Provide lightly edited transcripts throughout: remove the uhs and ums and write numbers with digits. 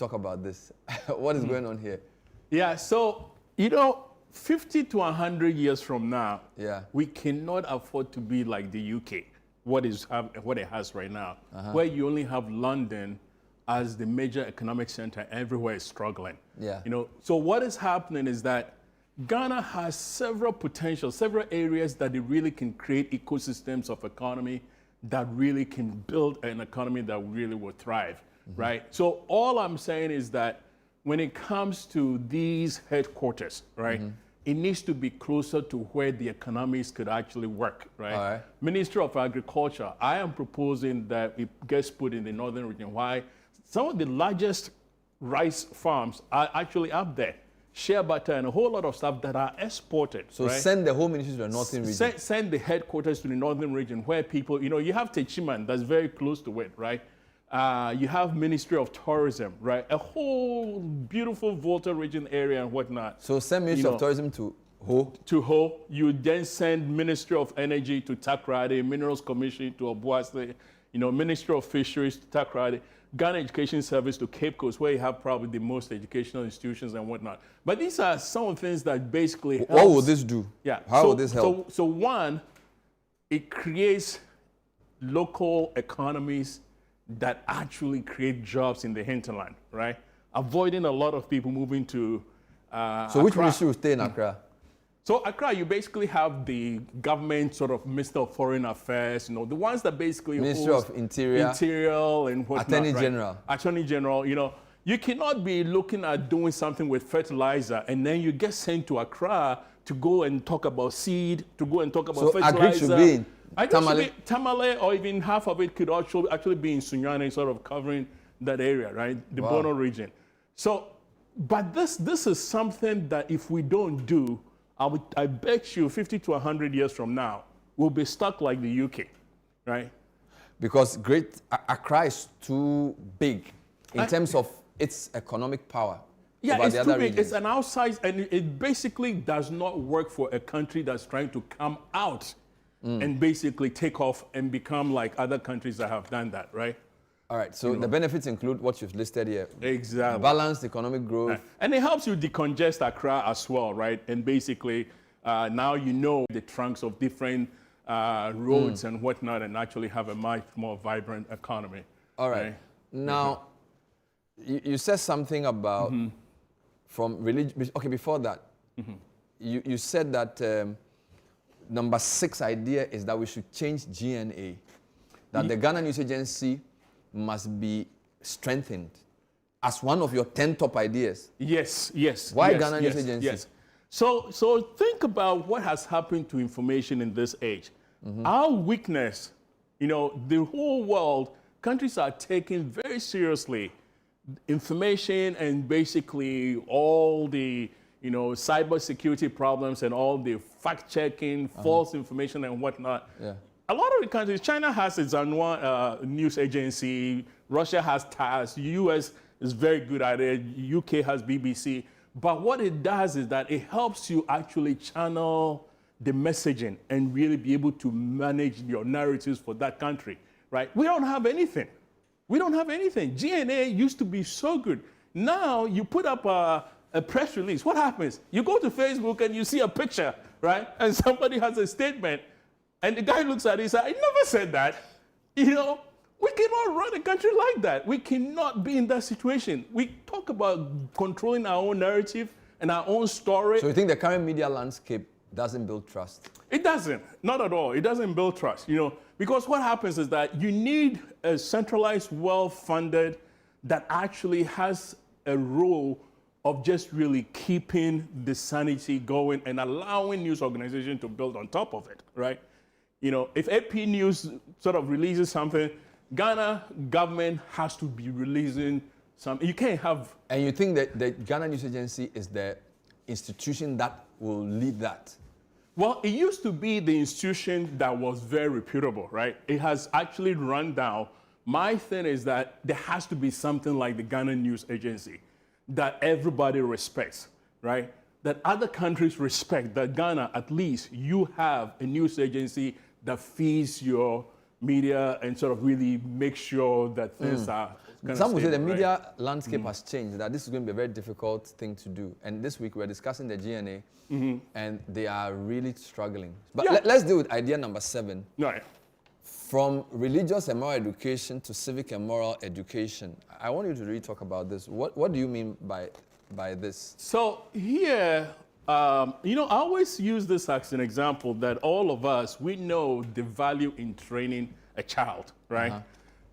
talk about this. What is going on here? Yeah, so, 50 to 100 years from now, we cannot afford to be like the UK, what it has right now, where you only have London as the major economic center, everywhere is struggling. Yeah. So what is happening is that Ghana has several areas that it really can create ecosystems of economy that really can build an economy that really will thrive, right? So all I'm saying is that when it comes to these headquarters, right, it needs to be closer to where the economies could actually work, right? All right. Ministry of Agriculture, I am proposing that it gets put in the northern region. Why? Some of the largest rice farms are actually up there. Shea butter and a whole lot of stuff that are exported. So right? Send the whole ministry to the northern region. Send the headquarters to the northern region where people, you have Techiman that's very close to it, right? You have Ministry of Tourism, right? A whole beautiful Volta region area and whatnot. So send Ministry of Tourism to Ho? To Ho. You then send Ministry of Energy to Takrady, Minerals Commission to Obuasi, Ministry of Fisheries to Takrady, Ghana Education Service to Cape Coast, where you have probably the most educational institutions and whatnot. But these are some of the things that basically helps. What will this do? Yeah. How will this help? So one, it creates local economies that actually create jobs in the hinterland, right? Avoiding a lot of people moving to So which ministry will stay in Accra? So Accra, you basically have the government sort of Minister of Foreign Affairs, the ones that basically Ministry of Interior and whatnot. Attorney General. Attorney General, you cannot be looking at doing something with fertilizer and then you get sent to Accra to go and talk about seed, to go and talk about fertilizer. So Agri should be in Tamale. Tamale, or even half of it could actually be in Sunyani, sort of covering that area, right? The Bono region. So, but this is something that if we don't do, I bet you 50 to 100 years from now, we'll be stuck like the UK, right? Because Accra is too big in terms of its economic power. Yeah, it's too big. Regions. It's an outside, and it basically does not work for a country that's trying to come out and basically take off and become like other countries that have done that, right? All right, so the benefits include what you've listed here. Exactly. Balanced economic growth. Right. And it helps you decongest Accra as well, right? And basically, now the trunks of different roads and whatnot and actually have a much more vibrant economy. All right. Now, you said something about from religion. Okay, before that, you said that number 6 idea is that we should change GNA, that the Ghana News Agency must be strengthened as one of your 10 top ideas. Yes. Why Ghana News Agency? Yes. So think about what has happened to information in this age. Our weakness, the whole world, countries are taking very seriously information and basically all the cyber security problems and all the fact-checking, false information and whatnot. Yeah. A lot of the countries, China has its own news agency, Russia has TASS, US is very good at it, UK has BBC. But what it does is that it helps you actually channel the messaging and really be able to manage your narratives for that country, right? We don't have anything. GNA used to be so good. Now you put up a press release. What happens? You go to Facebook and you see a picture, right? And somebody has a statement. And the guy looks at it and says, I never said that. We cannot run a country like that. We cannot be in that situation. We talk about controlling our own narrative and our own story. So you think the current media landscape doesn't build trust? It doesn't. Not at all. It doesn't build trust, because what happens is that you need a centralized, well-funded, that actually has a role of just really keeping the sanity going and allowing news organizations to build on top of it, right? If AP News sort of releases something, Ghana government has to be releasing something. You can't have... And you think that the Ghana News Agency is the institution that will lead that? Well, it used to be the institution that was very reputable, right? It has actually run down. My thing is that there has to be something like the Ghana News Agency that everybody respects, right? That other countries respect, that Ghana, at least, you have a news agency that feeds your media and sort of really make sure that things are some would say the media landscape has changed, that this is going to be a very difficult thing to do. And this week we're discussing the GNA, and they are really struggling. But let's deal with idea number 7. Right. From religious and moral education to civic and moral education. I want you to really talk about this. What do you mean by this? So here, I always use this as an example that all of us, we know the value in training a child, right?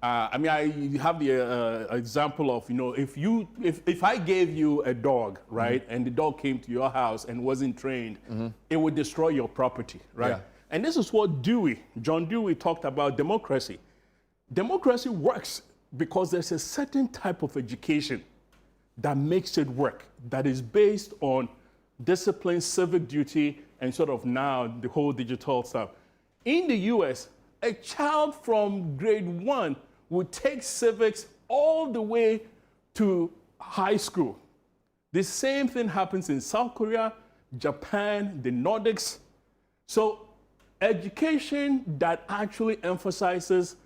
I have the example of, if I gave you a dog, right, and the dog came to your house and wasn't trained, it would destroy your property, right? Yeah. And this is what John Dewey talked about democracy. Democracy works because there's a certain type of education that makes it work, that is based on discipline, civic duty, and sort of now the whole digital stuff. In the US, a child from grade 1 would take civics all the way to high school. The same thing happens in South Korea, Japan, the Nordics. So education that actually emphasizes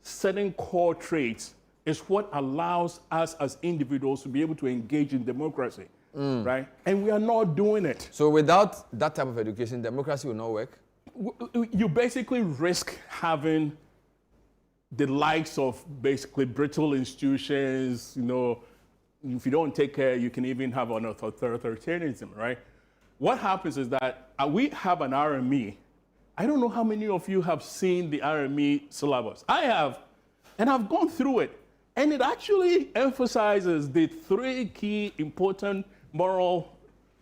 certain core traits is what allows us as individuals to be able to engage in democracy, right? And we are not doing it. So without that type of education, democracy will not work? You basically risk having the likes of basically brittle institutions, if you don't take care, you can even have an authoritarianism, right? What happens is that we have an RME. I don't know how many of you have seen the RME syllabus. I have, and I've gone through it. And it actually emphasizes the 3 key important moral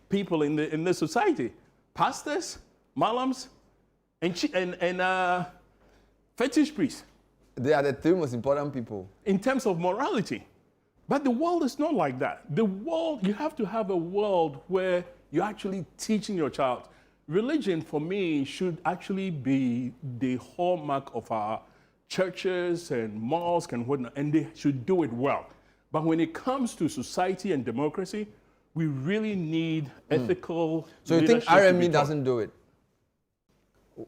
people in the society: pastors, malams, and fetish priests. They are the 3 most important people. In terms of morality. But the world is not like that. The world, you have to have a world where you're actually teaching your child. Religion, for me, should actually be the hallmark of our churches and mosques and whatnot, and they should do it well. But when it comes to society and democracy, we really need ethical. So you think RME doesn't do it?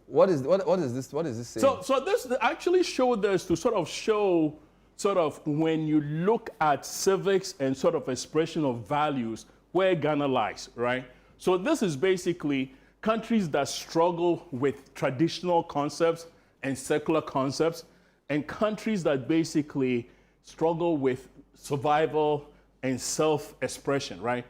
What is this? What is this saying? So this actually showed us to sort of show when you look at civics and sort of expression of values where Ghana lies, right? So this is basically countries that struggle with traditional concepts and secular concepts, and countries that basically struggle with survival and self-expression, right?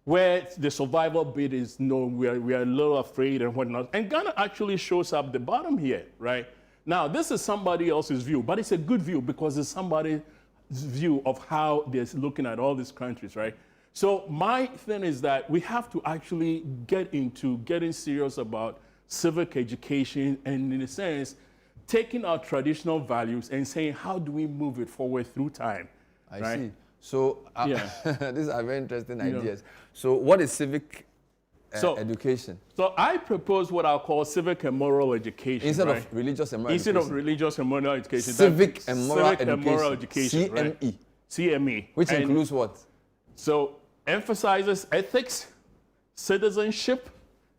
Where the survival bit is, we are a little afraid and whatnot. And Ghana actually shows up the bottom here, right? Now, this is somebody else's view, but it's a good view because it's somebody's view of how they're looking at all these countries, right? So my thing is that we have to actually get into getting serious about civic education and, in a sense, taking our traditional values and saying, how do we move it forward through time? I see. So these are very interesting ideas. So what is civic education? So I propose what I'll call civic and moral education. Instead of religious and moral education. Instead of religious and moral education. Civic and moral education. CME. Right? CME. Which includes what? So emphasizes ethics, citizenship,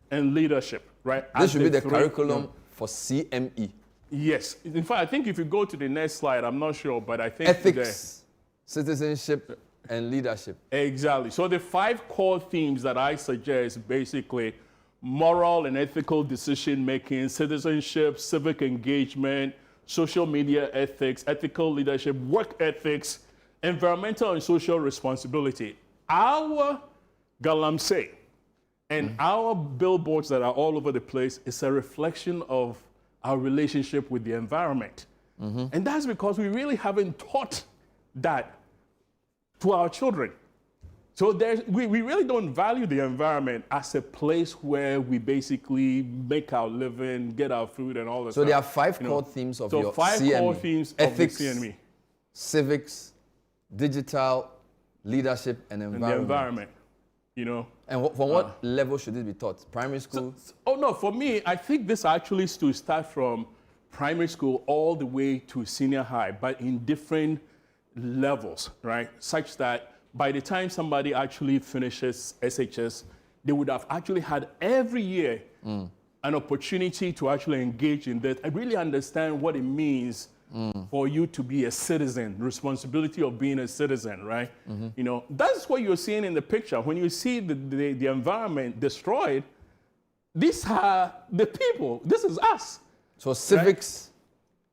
and leadership, right? This should be the curriculum for CME. Yes. In fact, I think if you go to the next slide, I'm not sure, but I think ethics, citizenship, and leadership. Exactly. So the 5 core themes that I suggest, basically moral and ethical decision making, citizenship, civic engagement, social media ethics, ethical leadership, work ethics, environmental and social responsibility. Our galamsey and our billboards that are all over the place is a reflection of our relationship with the environment. And that's because we really haven't taught that to our children. So we really don't value the environment as a place where we basically make our living, get our food and all that stuff. So there are 5 core themes of your CME. 5 core themes ethics, of the CME. Civics, digital, leadership, and environment. And the environment, And from what level should this be taught? Primary school? No, for me, I think this actually is to start from primary school all the way to senior high, but in different levels, right? Such that by the time somebody actually finishes SHS, they would have actually had every year an opportunity to actually engage in that and really understand what it means for you to be a citizen, responsibility of being a citizen, right? You know, that's what you're seeing in the picture. When you see the environment destroyed, these are the people. This is us. So civics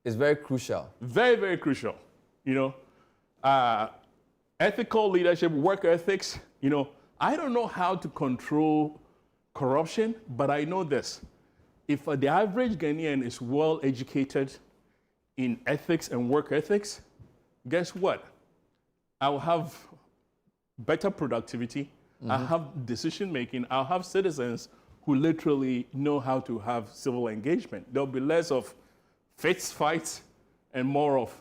is very crucial. Very, very crucial. You know, ethical leadership, work ethics. You know, I don't know how to control corruption, but I know this. If the average Ghanaian is well educated in ethics and work ethics, guess what? I'll have better productivity. I'll have decision making. I'll have citizens who literally know how to have civil engagement. There'll be less of fist fights and more of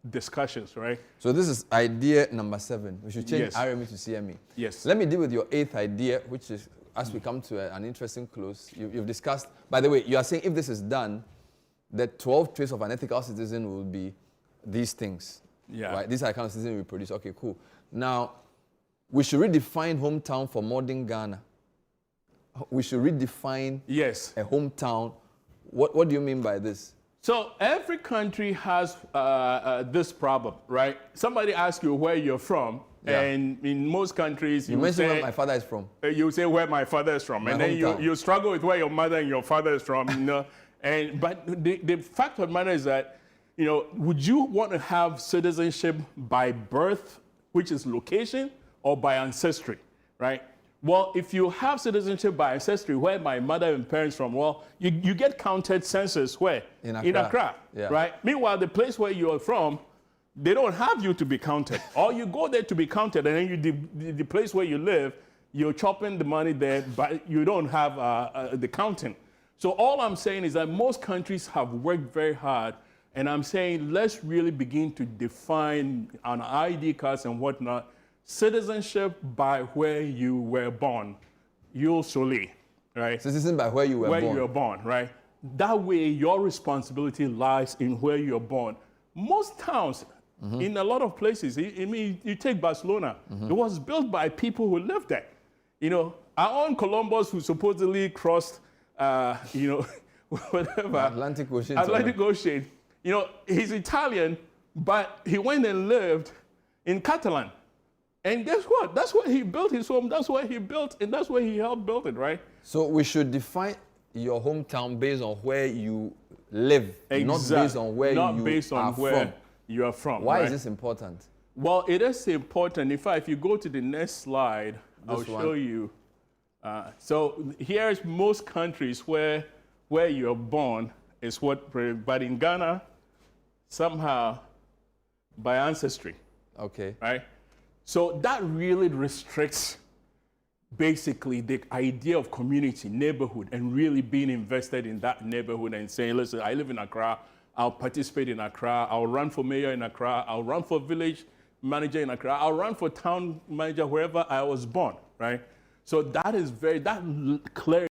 discussions, right? So this is idea number 7. We should change Yes. RME to CME. Yes. Let me deal with your 8th idea, which is, as we come to an interesting close, you've discussed, by the way, you are saying if this is done, the 12 traits of an ethical citizen will be these things. Yeah. Right? These are the kind of citizens we produce. Okay, cool. Now, we should redefine hometown for modern Ghana. We should redefine Yes. a hometown. What do you mean by this? So every country has this problem, right? Somebody asks you where you're from, and in most countries You you mentioned say, where my father is from. you say where my father is from, My and then hometown. you struggle with where your mother and your father is from, you know. But the fact of the matter is that, you know, would you want to have citizenship by birth, which is location, or by ancestry, right? Well, if you have citizenship by ancestry, where my mother and parents from, well, you get counted census where? In Accra. In Accra, Yeah. right? Meanwhile, the place where you are from, they don't have you to be counted. Or you go there to be counted, and then the place where you live, you're chopping the money there, but you don't have the counting. So all I'm saying is that most countries have worked very hard, and I'm saying let's really begin to define on ID cards and whatnot, citizenship by where you were born, usually, right? Citizen by where you were Where born. you were born, right? That way, your responsibility lies in where you're born. Most towns, in a lot of places, I mean, you take Barcelona, it was built by people who lived there. You know, our own Columbus, who supposedly crossed, you know, whatever. Atlantic Ocean. Atlantic Ocean. You know, he's Italian, but he went and lived in Catalan. And guess what? That's where he built his home. That's where he built, and that's where he helped build it, right? So we should define your hometown based on where you live, not based on where you are from. Why right? is this important? Well, it is important. In fact, if you go to the next slide, I'll This one. show you. So here's most countries where you're born is what, but in Ghana, somehow by ancestry, Okay. right? So that really restricts basically the idea of community, neighborhood, and really being invested in that neighborhood and saying, listen, I live in Accra, I'll participate in Accra, I'll run for mayor in Accra, I'll run for village manager in Accra, I'll run for town manager wherever I was born, right? So that is that clearly